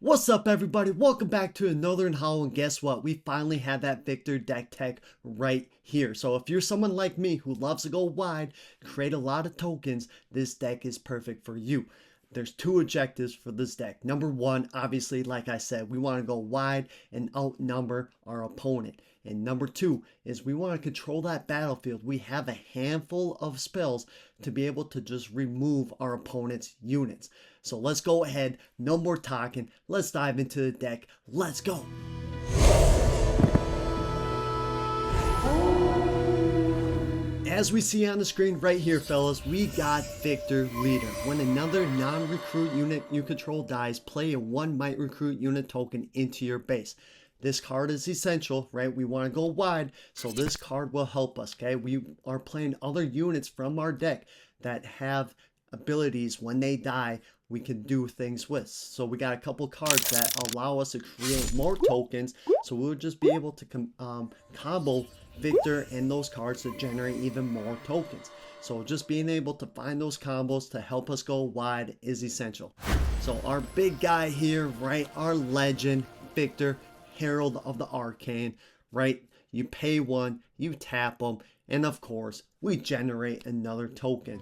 What's up, everybody? Welcome back to another haul, and guess what? We finally have that Viktor deck tech right here. So if you're someone like me who loves to go wide, create a lot of tokens, this deck is perfect for you. There's two objectives for this deck. Number one, obviously, like I said, we want to go wide and outnumber our opponent. And number two is we want to control that battlefield. We have a handful of spells to be able to just remove our opponent's units. So let's go ahead, no more talking, let's dive into the deck, let's go! As we see on the screen right here, fellas, we got Viktor Leader. When another non-recruit unit you control dies, play a 1 might recruit unit token into your base. This card is essential, right? We want to go wide, so this card will help us, okay? We are playing other units from our deck that have abilities. When they die, we can do things with. So we got a couple cards that allow us to create more tokens, so we'll just be able to combo Viktor and those cards to generate even more tokens. So just being able to find those combos to help us go wide is essential. So our big guy here, right, our legend, Viktor, Herald of the Arcane, right? You pay one, you tap them, and of course, we generate another token.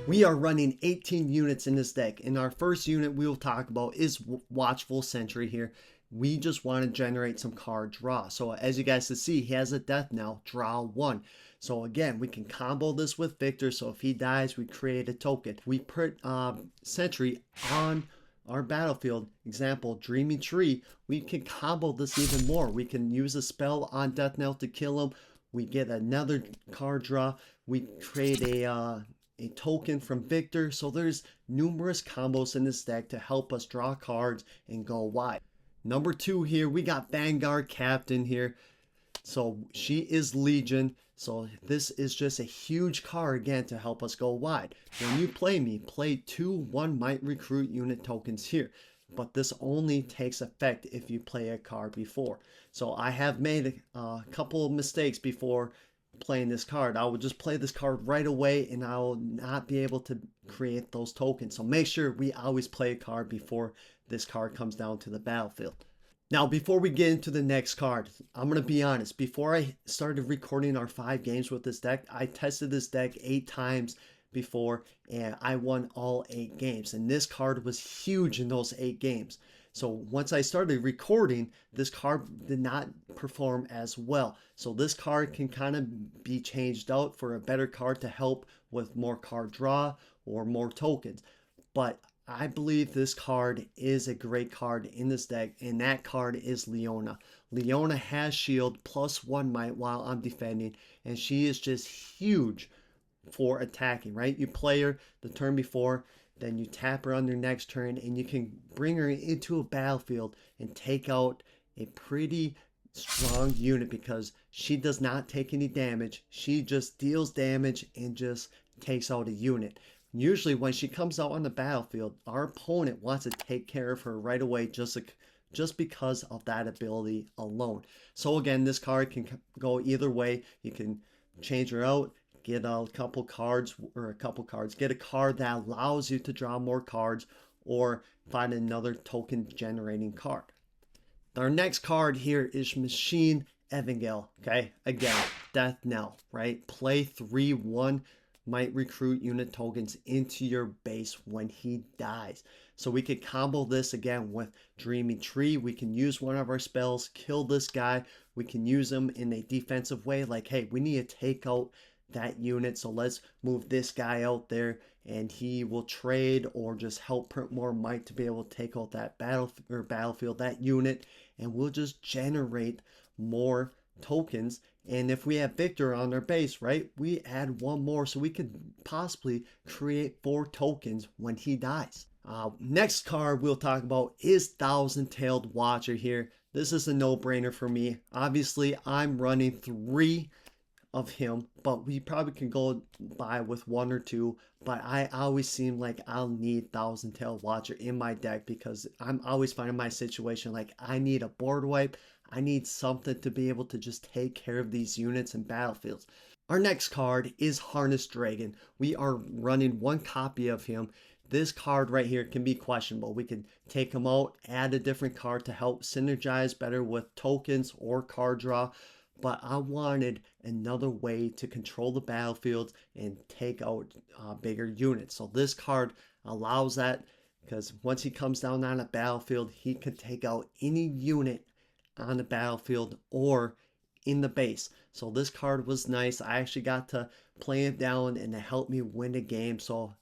We are running 18 units in this deck, and our first unit we will talk about is Watchful Sentry here. We just want to generate some card draw. So as you guys can see, he has a death now, draw 1. So again, we can combo this with Viktor, so if he dies, we create a token. We put Sentry on our battlefield. Example, Dreamy Tree. We can combo this even more. We can use a spell on death knell to kill him. We get another card draw. We create a token from Viktor. So there's numerous combos in this deck to help us draw cards and go wide. Number 2 here, we got Vanguard Captain here. So she is Legion. So this is just a huge card again to help us go wide. When you play me, play 2 1 might recruit unit tokens here. But this only takes effect if you play a card before. So I have made a couple of mistakes before playing this card. I will just play this card right away and I will not be able to create those tokens. So make sure we always play a card before this card comes down to the battlefield. Now, before we get into the next card, I'm going to be honest. Before I started recording our 5 games with this deck, I tested this deck 8 times before and I won all 8 games. And this card was huge in those 8 games. So once I started recording, this card did not perform as well. So this card can kind of be changed out for a better card to help with more card draw or more tokens. But I believe this card is a great card in this deck, and that card is Leona. Leona has shield plus 1 might while I'm defending, and she is just huge for attacking, right? You play her the turn before, then you tap her on your next turn, and you can bring her into a battlefield and take out a pretty strong unit because she does not take any damage. She just deals damage and just takes out a unit. Usually when she comes out on the battlefield, our opponent wants to take care of her right away just because of that ability alone. So again, this card can go either way. You can change her out, get a couple cards, get a card that allows you to draw more cards, or find another token generating card. Our next card here is Machine Evangel, okay? Again, death knell, right? Play 3 1 might recruit unit tokens into your base when he dies. So we could combo this again with Dreamy Tree. We can use one of our spells, kill this guy. We can use him in a defensive way, like, hey, we need to take out that unit, so let's move this guy out there and he will trade or just help print more might to be able to take out that battlefield, that unit, and we'll just generate more tokens. And if we have Viktor on our base, right, we add 1 more, so we could possibly create 4 tokens when he dies. Next card we'll talk about is Thousand-Tailed Watcher here. This is a no-brainer for me. Obviously, I'm running 3 of him, but we probably can go by with 1 or 2, but I always seem like I'll need Thousand-Tailed Watcher in my deck because I'm always finding my situation like I need a board wipe. I need something to be able to just take care of these units and battlefields. Our next card is Harness Dragon. We are running one copy of him. This card right here can be questionable. We can take him out, add a different card to help synergize better with tokens or card draw. But I wanted another way to control the battlefield and take out bigger units. So this card allows that, because once he comes down on a battlefield, he can take out any unit on the battlefield or in the base. So this card was nice. I actually got to play it down and it helped me win a game. So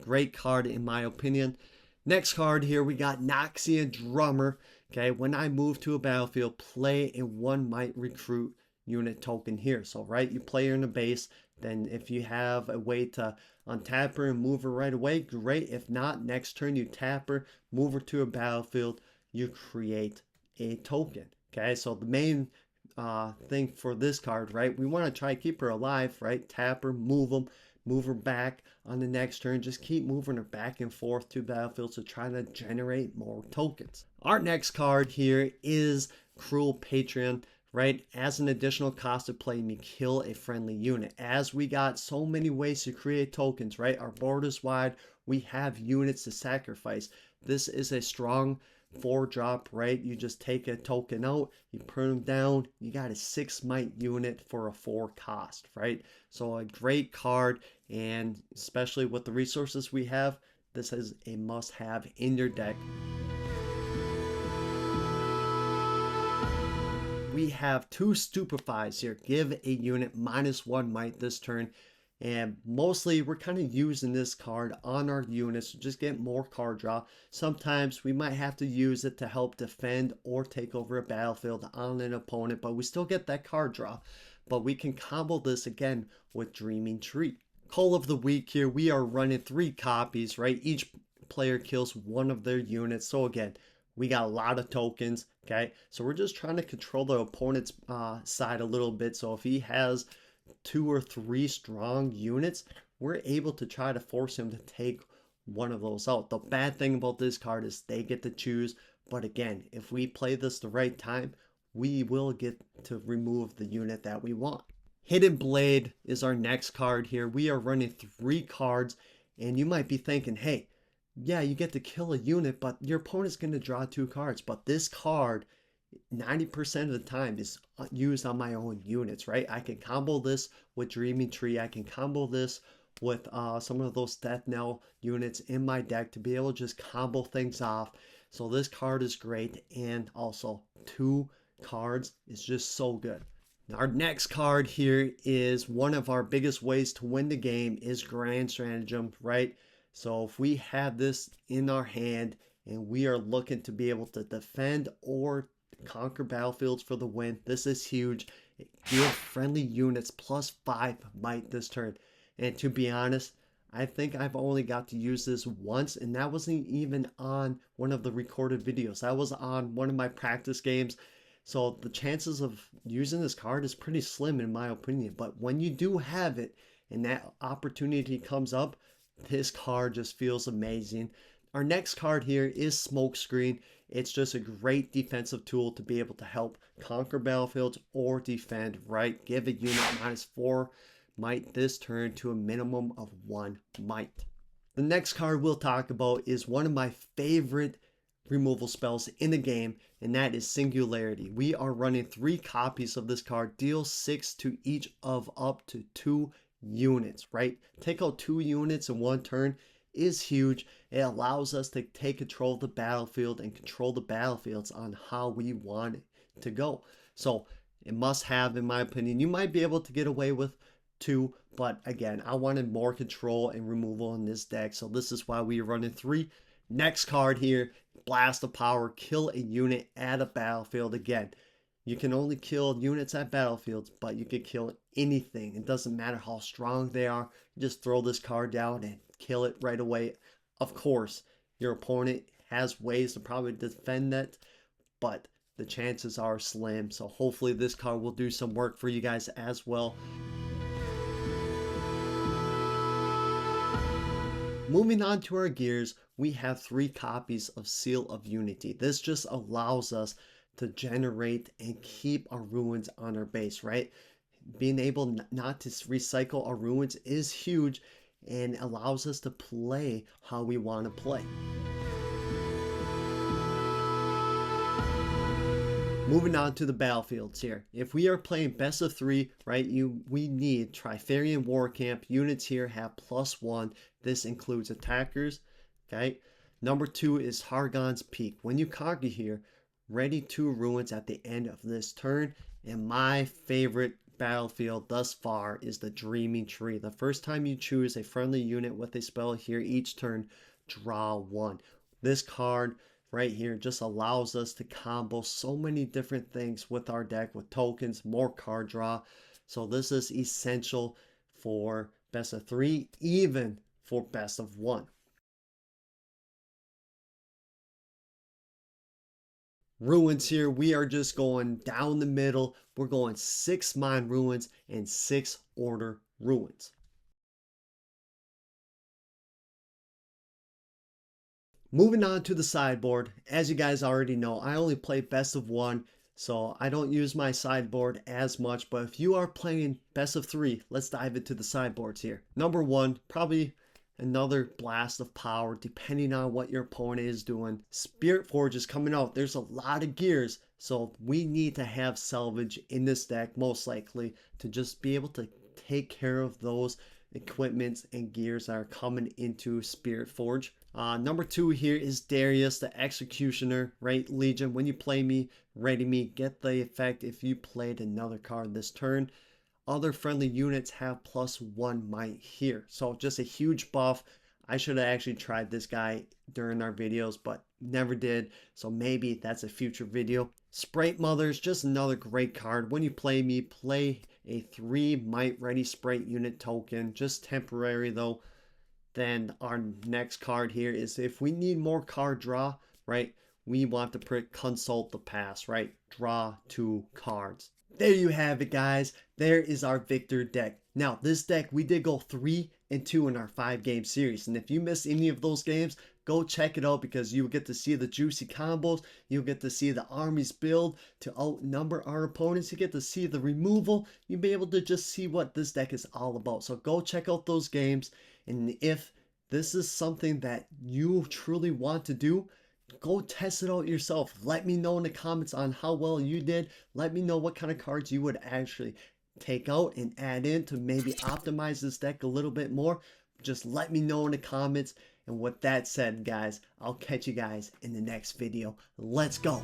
great card in my opinion. Next card here, we got Noxian Drummer. Okay, when I move to a battlefield, play a 1 might recruit unit token here. So right, you play her in the base. Then if you have a way to untap her and move her right away, great. If not, next turn you tap her, move her to a battlefield, you create a token. Okay, so the main thing for this card, right, we want to try to keep her alive, right? Tap her, move her back on the next turn. Just keep moving her back and forth to battlefields to try to generate more tokens. Our next card here is Cruel Patron. Right, as an additional cost of play, you kill a friendly unit. As we got so many ways to create tokens, right? Our board is wide. We have units to sacrifice. This is a strong 4-drop, right? You just take a token out, you put them down, you got a 6 might unit for a 4 cost, right? So a great card, and especially with the resources we have, this is a must-have in your deck. We have 2 Stupefys here. Give a unit -1 might this turn. And mostly we're kind of using this card on our units to just get more card draw. Sometimes we might have to use it to help defend or take over a battlefield on an opponent, but we still get that card draw. But we can combo this again with Dreaming Tree. Cull of the Weak here, we are running 3 copies, right? Each player kills one of their units. So again, we got a lot of tokens, okay? So we're just trying to control the opponent's side a little bit. So if he has 2 or 3 strong units, we're able to try to force him to take one of those out. The bad thing about this card is they get to choose. But again, if we play this the right time, we will get to remove the unit that we want. Hidden Blade is our next card here. We are running 3 cards, and you might be thinking, hey, yeah, you get to kill a unit, but your opponent's going to draw 2 cards. But this card, 90% of the time, is used on my own units, right? I can combo this with Dreaming Tree. I can combo this with some of those Death Knell units in my deck to be able to just combo things off. So this card is great, and also 2 cards is just so good. Our next card here is one of our biggest ways to win the game is Grand Strategem, right? So if we have this in our hand and we are looking to be able to defend or conquer battlefields for the win, this is huge. Give friendly units +5 might this turn. And to be honest, I think I've only got to use this once, and that wasn't even on one of the recorded videos. That was on one of my practice games. So the chances of using this card is pretty slim in my opinion. But when you do have it and that opportunity comes up, this card just feels amazing. Our next card here is Smokescreen. It's just a great defensive tool to be able to help conquer battlefields or defend, right? Give a unit -4 might this turn to a minimum of 1 might. The next card we'll talk about is one of my favorite removal spells in the game, and that is Singularity. We are running 3 copies of this card. Deal 6 to each of up to 2 units, right? Take out 2 units in 1 turn is huge. It allows us to take control of the battlefield and control the battlefields on how we want it to go. So it must have, in my opinion. You might be able to get away with 2, but again, I wanted more control and removal in this deck, so this is why we are running 3. Next card here, Blast of Power. Kill a unit at a battlefield. Again, you can only kill units at battlefields, but you can kill anything. It doesn't matter how strong they are. You just throw this card down and kill it right away. Of course, your opponent has ways to probably defend that, but the chances are slim. So hopefully this card will do some work for you guys as well. Moving on to our gears, we have 3 copies of Seal of Unity. This just allows us to generate and keep our ruins on our base, right? being able not to recycle our ruins is huge and allows us to play how we want to play. Moving on to the battlefields here. If we are playing best of 3, right, we need Trifarian War Camp. Units here have +1. This includes attackers, okay? Number 2 is Targon's Peak. When you conquer here, ready 2 ruins at the end of this turn. And my favorite battlefield thus far is the Dreaming Tree. The first time you choose a friendly unit with a spell here each turn, draw 1. This card right here just allows us to combo so many different things with our deck, with tokens, more card draw. So this is essential for best of 3, even for best of 1. Ruins here, we are just going down the middle. We're going 6 Mind Runes and 6 Order Runes. Moving on to the sideboard, as you guys already know, I only play best of 1, so I don't use my sideboard as much, but if you are playing best of 3, let's dive into the sideboards here. Number 1, probably another blast of power, depending on what your opponent is doing. Spirit Forge is coming out. There's a lot of gears, so we need to have salvage in this deck, most likely, to just be able to take care of those equipments and gears that are coming into Spirit Forge. Number 2 here is Darius, the Executioner, right? Legion, when you play me, ready me, get the effect if you played another card this turn. Other friendly units have +1 might here. So just a huge buff. I should have actually tried this guy during our videos, but never did. So maybe that's a future video. Sprite Mothers, just another great card. When you play me, play a 3 might ready Sprite unit token. Just temporary though. Then our next card here is if we need more card draw, right? We want to consult the past, right? Draw 2 cards. There you have it, guys. There is our Viktor deck. Now, this deck, we did go 3-2 in our 5-game series. And if you missed any of those games, go check it out because you'll get to see the juicy combos. You'll get to see the armies build to outnumber our opponents. You get to see the removal. You'll be able to just see what this deck is all about. So go check out those games. And if this is something that you truly want to do, go test it out yourself. Let me know in the comments on how well you did. Let me know what kind of cards you would actually take out and add in to maybe optimize this deck a little bit more. Just let me know in the comments. And with that said, guys, I'll catch you guys in the next video. Let's go.